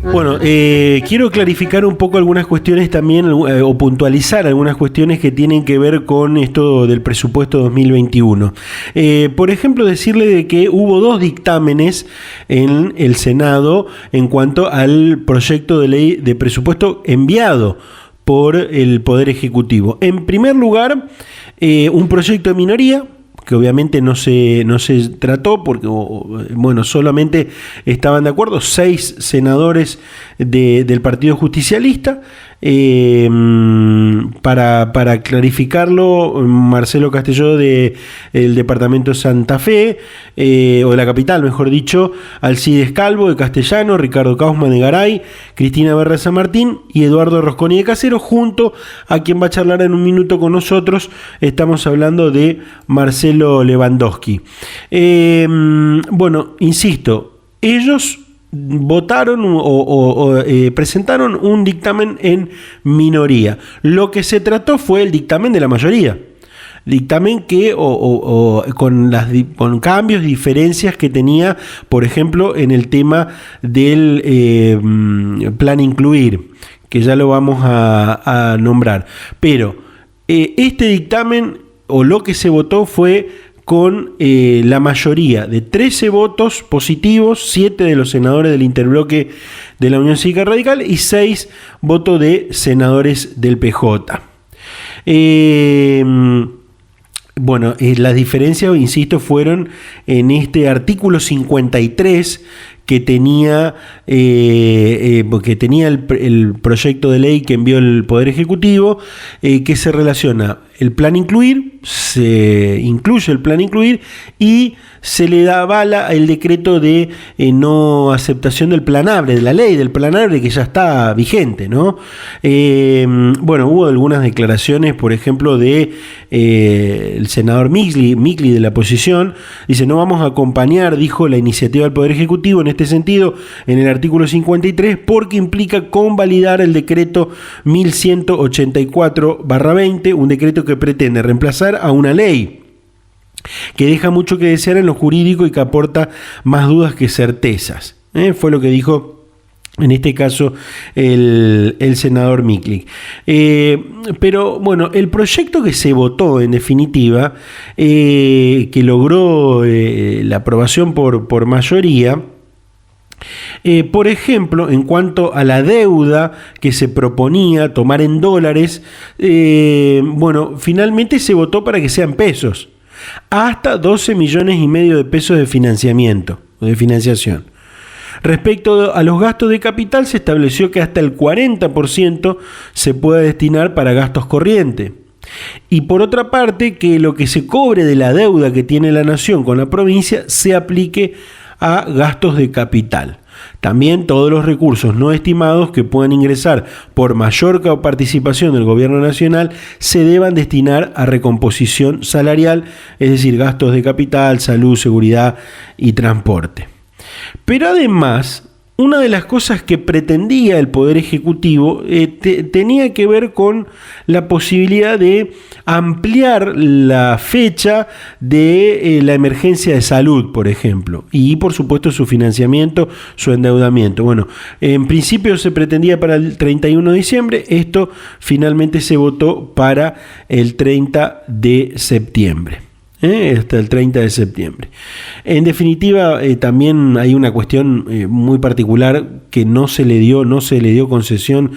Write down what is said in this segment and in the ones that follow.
Bueno, quiero clarificar un poco algunas cuestiones también o puntualizar algunas cuestiones que tienen que ver con esto del presupuesto 2021. Por ejemplo, decirle de que hubo 2 dictámenes en el Senado en cuanto al proyecto de ley de presupuesto enviado por el Poder Ejecutivo. En primer lugar, un proyecto de minoría, que obviamente no se trató porque, bueno, solamente estaban de acuerdo 6 senadores del Partido Justicialista. Para clarificarlo, Marcelo Castelló del departamento de Santa Fe, o de la capital, mejor dicho, Alcides Calvo de Castellano, Ricardo Kaufmann de Garay, Cristina Berra de San Martín y Eduardo Rosconi de Casero, junto a quien va a charlar en un minuto con nosotros. Estamos hablando de Marcelo Lewandowski. Bueno, insisto, ellos votaron o presentaron un dictamen en minoría. Lo que se trató fue el dictamen de la mayoría. Dictamen que con cambios y diferencias que tenía, por ejemplo, en el tema del plan incluir, que ya lo vamos a nombrar. Pero este dictamen, o lo que se votó, fue con la mayoría de 13 votos positivos, 7 de los senadores del interbloque de la Unión Cívica Radical y 6 votos de senadores del PJ. Bueno, las diferencias, insisto, fueron en este artículo 53 que tenía el proyecto de ley que envió el Poder Ejecutivo, que se relaciona el plan incluir, se incluye el plan incluir y se le da bala al decreto de no aceptación del plan ABRE, de la ley del plan ABRE que ya está vigente, ¿no? Bueno, hubo algunas declaraciones, por ejemplo, de el senador Micli de la oposición. Dice: no vamos a acompañar, dijo, la iniciativa del Poder Ejecutivo en este sentido en el artículo 53 porque implica convalidar el decreto 1184/20, un decreto que pretende reemplazar a una ley que deja mucho que desear en lo jurídico y que aporta más dudas que certezas. Fue lo que dijo en este caso el senador Micli. Pero bueno, el proyecto que se votó en definitiva, que logró la aprobación por mayoría, por ejemplo, en cuanto a la deuda que se proponía tomar en dólares, bueno, finalmente se votó para que sean pesos, hasta 12 millones y medio de pesos de financiamiento o de financiación. Respecto a los gastos de capital, se estableció que hasta el 40% se puede destinar para gastos corrientes. Y por otra parte, que lo que se cobre de la deuda que tiene la nación con la provincia se aplique a gastos de capital. También todos los recursos no estimados que puedan ingresar por mayor participación del gobierno nacional se deban destinar a recomposición salarial, es decir, gastos de capital, salud, seguridad y transporte. Pero además, una de las cosas que pretendía el Poder Ejecutivo tenía que ver con la posibilidad de ampliar la fecha de la emergencia de salud, por ejemplo, y por supuesto su financiamiento, su endeudamiento. Bueno, en principio se pretendía para el 31 de diciembre, esto finalmente se votó para el 30 de septiembre. Hasta el 30 de septiembre. En definitiva, también hay una cuestión muy particular que no se le dio concesión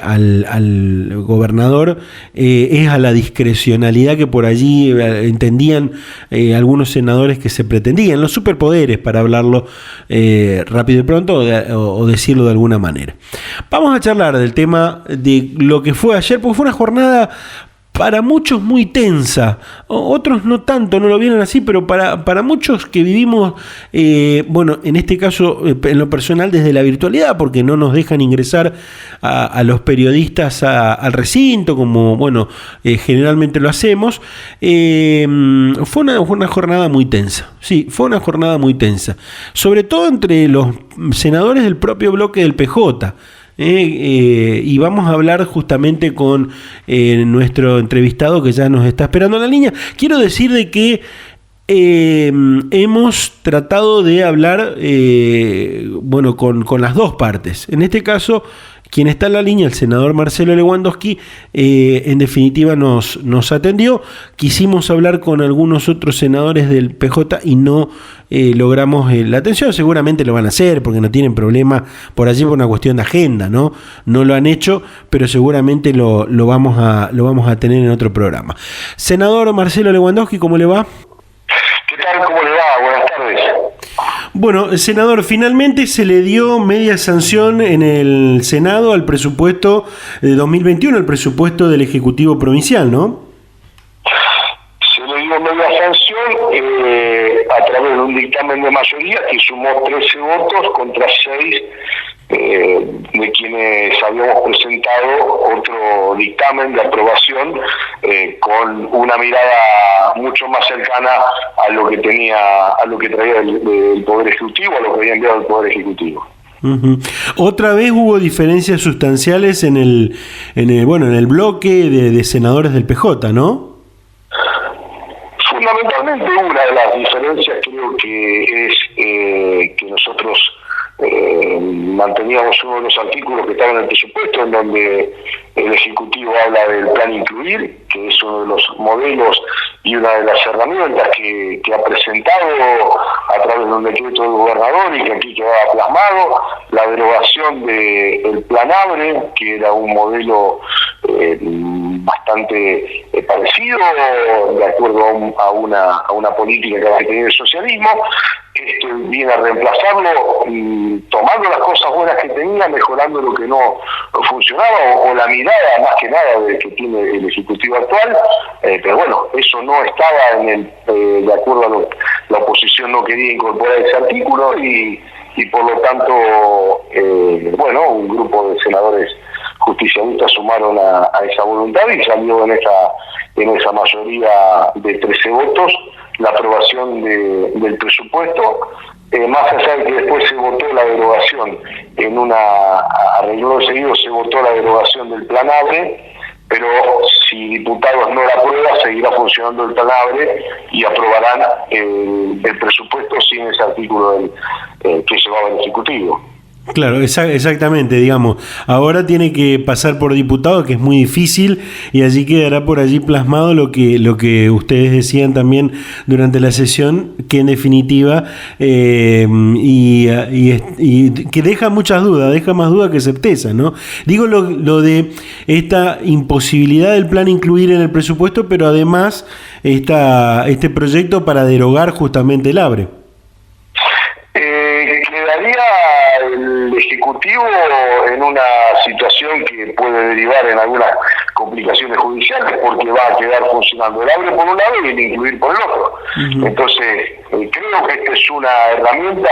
al gobernador, es a la discrecionalidad que por allí entendían algunos senadores que se pretendían, los superpoderes, para hablarlo rápido y pronto o decirlo de alguna manera. Vamos a charlar del tema de lo que fue ayer, porque fue una jornada para muchos muy tensa, otros no tanto, no lo vieron así, pero para muchos que vivimos, bueno, en este caso, en lo personal, desde la virtualidad, porque no nos dejan ingresar a los periodistas al recinto, como, bueno, generalmente lo hacemos, fue una jornada muy tensa, sí, fue una jornada muy tensa, sobre todo entre los senadores del propio bloque del PJ. Y vamos a hablar justamente con nuestro entrevistado que ya nos está esperando en la línea. Quiero decir de que hemos tratado de hablar con las dos partes. En este caso, quien está en la línea, el senador Marcelo Lewandowski, en definitiva nos atendió. Quisimos hablar con algunos otros senadores del PJ y no logramos la atención. Seguramente lo van a hacer porque no tienen problema por allí por una cuestión de agenda, ¿no? No lo han hecho, pero seguramente lo vamos a tener en otro programa. Senador Marcelo Lewandowski, ¿cómo le va? ¿Qué tal? ¿Cómo le va? Buenas tardes. Bueno, senador, finalmente se le dio media sanción en el Senado al presupuesto de 2021, el presupuesto del Ejecutivo Provincial, ¿no? Se le dio media sanción a través de un dictamen de mayoría que sumó 13 votos contra 6 de quienes habíamos presentado otro dictamen de aprobación con una mirada mucho más cercana a lo que traía el Poder Ejecutivo, a lo que había enviado el Poder Ejecutivo. Uh-huh. Otra vez hubo diferencias sustanciales en el bloque de senadores del PJ, ¿no? Fundamentalmente una de las diferencias creo que es que nosotros manteníamos uno de los artículos que estaban en el presupuesto, en donde el Ejecutivo habla del plan incluir, que es uno de los modelos y una de las herramientas que ha presentado a través de un decreto del gobernador y que aquí quedaba plasmado, la derogación del plan ABRE, que era un modelo bastante parecido, de acuerdo a una política que había tenido el socialismo. Esto viene a reemplazarlo, tomando las cosas buenas que tenía, mejorando lo que no funcionaba, o la mirada más que nada que tiene el Ejecutivo actual, pero bueno, eso no estaba de acuerdo a la oposición no quería incorporar ese artículo y por lo tanto, un grupo de senadores justicialistas sumaron a esa voluntad y salió en esa mayoría de 13 votos la aprobación del presupuesto, más allá de que después se votó la derogación a renglón seguido se votó la derogación del plan ABRE, pero si diputados no la aprueban, seguirá funcionando el plan ABRE y aprobarán el presupuesto sin ese artículo que llevaba el Ejecutivo. Claro, exactamente, digamos. Ahora tiene que pasar por diputado, que es muy difícil, y allí quedará por allí plasmado lo que ustedes decían también durante la sesión, que en definitiva y que deja muchas dudas, deja más dudas que certeza, ¿no? Digo lo de esta imposibilidad del plan incluir en el presupuesto, pero además este proyecto para derogar justamente el ABRE. Quedaría el Ejecutivo en una situación que puede derivar en algunas complicaciones judiciales, porque va a quedar funcionando el ABRE por un lado y el incluir por el otro. Uh-huh. Entonces, creo que esta es una herramienta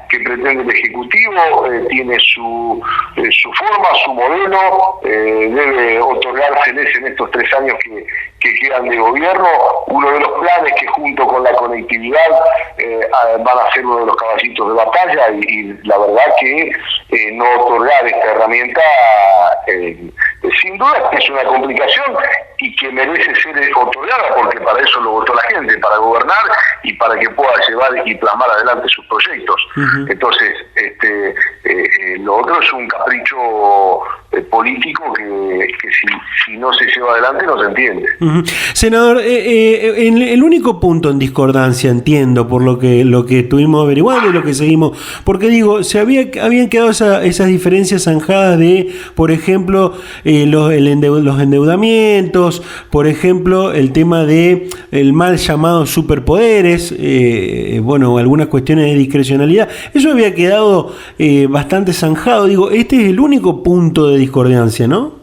que pretende el Ejecutivo, tiene su forma, su modelo, debe otorgárseles en estos 3 años que quedan de gobierno uno de los planes que junto con la conectividad van a ser uno de los caballitos de batalla y la verdad que no otorgar esta herramienta sin duda es una complicación y que merece ser otorgada porque para eso lo votó la gente, para gobernar y para que pueda llevar y plasmar adelante sus proyectos. Uh-huh. Entonces, lo otro es un capricho político que si no se lleva adelante no se entiende. Uh-huh. Senador, el único punto en discordancia, entiendo, por lo que estuvimos averiguando y lo que seguimos, porque digo, habían quedado esas diferencias zanjadas de, por ejemplo, los endeudamientos, por ejemplo, el tema de el mal llamado superpoderes, algunas cuestiones de discrecionalidad. Eso había quedado bastante zanjado. Digo, este es el único punto de discordancia, ¿no?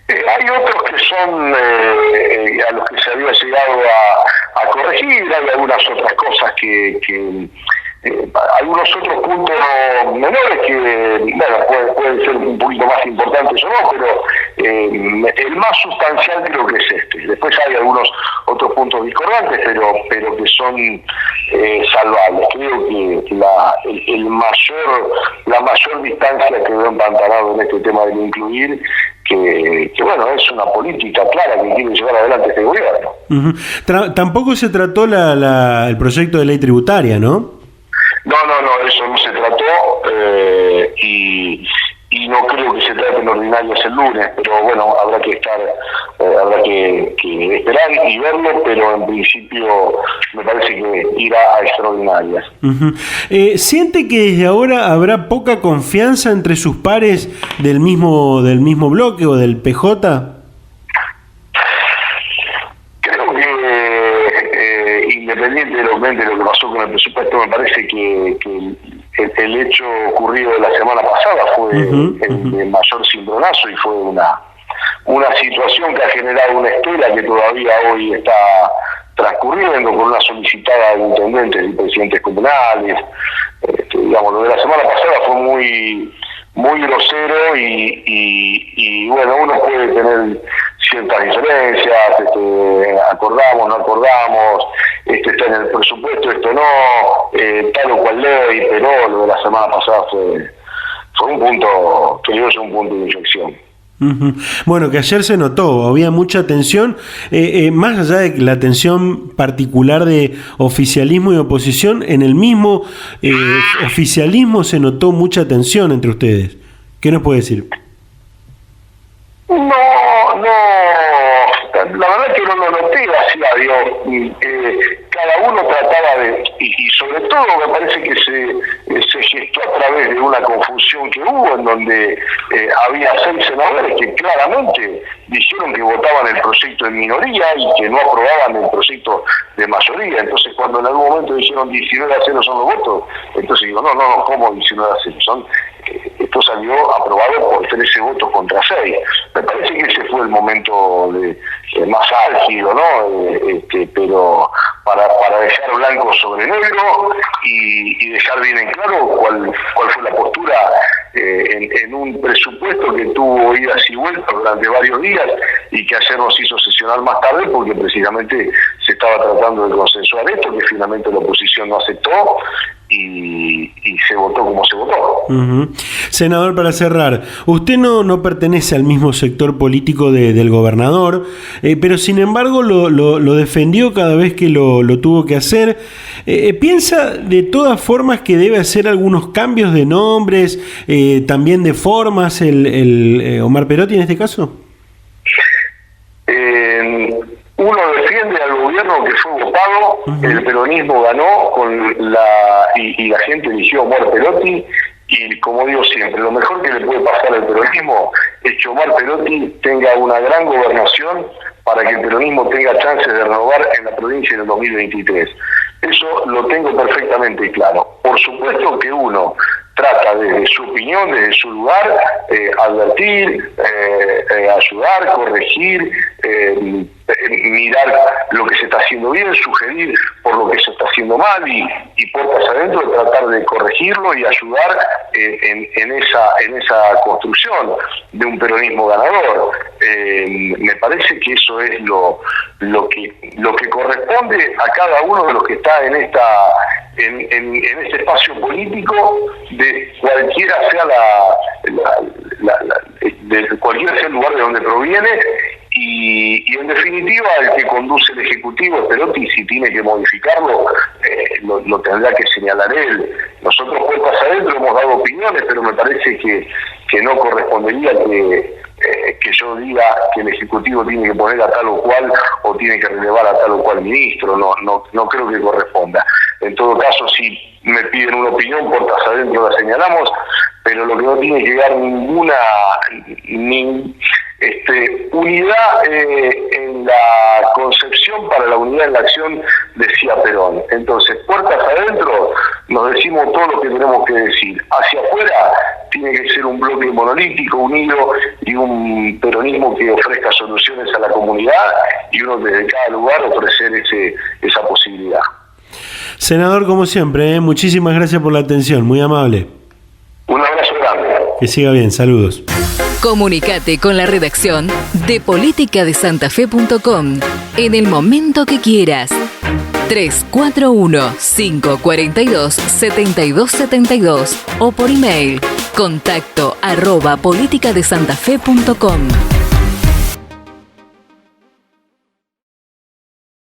Hay otros que son a los que se había llegado a corregir, hay algunas otras cosas que algunos otros puntos menores que pueden ser un poquito más importantes o no, pero el más sustancial creo que es este. Después hay algunos otros puntos discordantes, pero que son salvables. Creo que la mayor distancia que veo empantanado en este tema del incluir bueno, es una política clara que quiere llevar adelante este gobierno. Tampoco se trató el proyecto de ley tributaria, ¿no? No, eso no se trató, y no creo que se trate en ordinarias el lunes, pero bueno, habrá que esperar y verlo, pero en principio me parece que irá a extraordinarias. ¿Siente que desde ahora habrá poca confianza entre sus pares del mismo bloque o del PJ? Creo que independientemente de lo que pasó con el presupuesto, me parece que el hecho ocurrido de la semana pasada fue el mayor cimbronazo y fue una situación que ha generado una estela que todavía hoy está transcurriendo con una solicitada de intendentes y presidentes comunales. Digamos, lo de la semana pasada fue muy grosero y bueno, uno puede tener ciertas diferencias, acordamos, no acordamos, está en el presupuesto, esto no, tal o cual ley, pero lo de la semana pasada fue un punto, creo yo, un punto de inflexión. Bueno, que ayer se notó, había mucha tensión, más allá de la tensión particular de oficialismo y oposición, en el mismo oficialismo se notó mucha tensión entre ustedes. ¿Qué nos puede decir? No, la verdad que no lo noté así a Dios. Cada uno trataba y sobre todo me parece que se gestó a través de una confusión que hubo en donde había 6 senadores que claramente dijeron que votaban el proyecto en minoría y que no aprobaban el proyecto de mayoría. Entonces cuando en algún momento dijeron 19-0 son los votos, entonces digo, no, ¿cómo 19-0? Esto salió aprobado por 13 votos contra 6. Me parece que ese fue el momento más álgido, ¿no? Pero para dejar blanco sobre negro y dejar bien en claro cuál fue la postura en un presupuesto que tuvo idas y vueltas durante varios días y que ayer nos hizo sesionar más tarde porque precisamente se estaba tratando de consensuar esto, que finalmente la oposición no aceptó y se votó como se votó. Senador, para cerrar, usted no pertenece al mismo sector político del gobernador, pero sin embargo lo defendió cada vez que lo tuvo que hacer. ¿Piensa de todas formas que debe hacer algunos cambios de nombres, también de formas, el Omar Perotti en este caso? Uno defiende al gobierno que fue votado, el peronismo ganó y la gente eligió a Omar Perotti, y como digo siempre, lo mejor que le puede pasar al peronismo es que Omar Perotti tenga una gran gobernación para que el peronismo tenga chances de renovar en la provincia en el 2023. Eso lo tengo perfectamente claro. Por supuesto que uno trata desde su opinión, desde su lugar, advertir, ayudar, corregir, mirar lo que se está haciendo bien, sugerir por lo que se está haciendo mal y puertas adentro tratar de corregirlo y ayudar en esa construcción de un peronismo ganador. Me parece que eso es lo que corresponde a cada uno de los que está en este espacio político, de cualquiera sea cualquiera sea el lugar de donde proviene, y en definitiva el que conduce el Ejecutivo, Perotti, si tiene que modificarlo, lo tendrá que señalar él. Nosotros puertas adentro hemos dado opiniones, pero me parece que no correspondería que yo diga que el Ejecutivo tiene que poner a tal o cual o tiene que relevar a tal o cual ministro. No creo que corresponda. En todo caso, si me piden una opinión, puertas adentro la señalamos, pero lo que no tiene que dar ninguna unidad en la concepción para la unidad en la acción, decía Perón. Entonces, puertas adentro nos decimos todo lo que tenemos que decir. Hacia afuera tiene que ser un bloque monolítico, unido, y un peronismo que ofrezca soluciones a la comunidad, y uno desde cada lugar ofrecer esa posibilidad. Senador, como siempre, muchísimas gracias por la atención, muy amable. Un abrazo grande. Que siga bien, saludos. Comunicate con la redacción de politicadesantafe.com en el momento que quieras. 341-542-7272 o por email contacto@politicadesantafe.com.